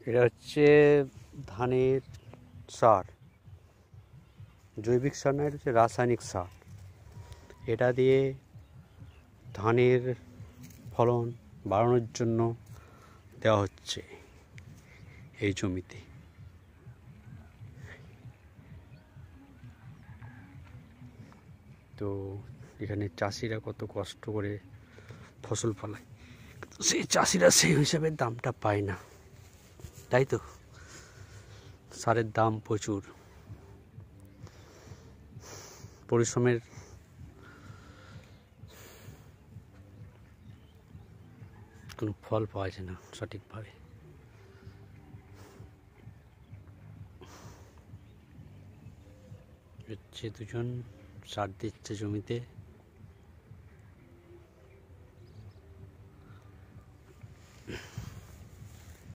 এটা হচ্ছে ধানের সার, জৈবিক সার না, এটা হচ্ছে রাসায়নিক সার। এটা দিয়ে ধানের ফলন বাড়ানোর জন্য দেওয়া হচ্ছে এই জমিতে। তো এখানে চাষিরা কত কষ্ট করে ফসল ফলায়, সেই চাষিরা সেই হিসাবে দামটা পায় না, তাই তো। সারের দাম প্রচুর, পরিশ্রমের কোনো ফল পাওয়া যায় না সঠিকভাবে। হচ্ছে দুজন সার দিচ্ছে জমিতে।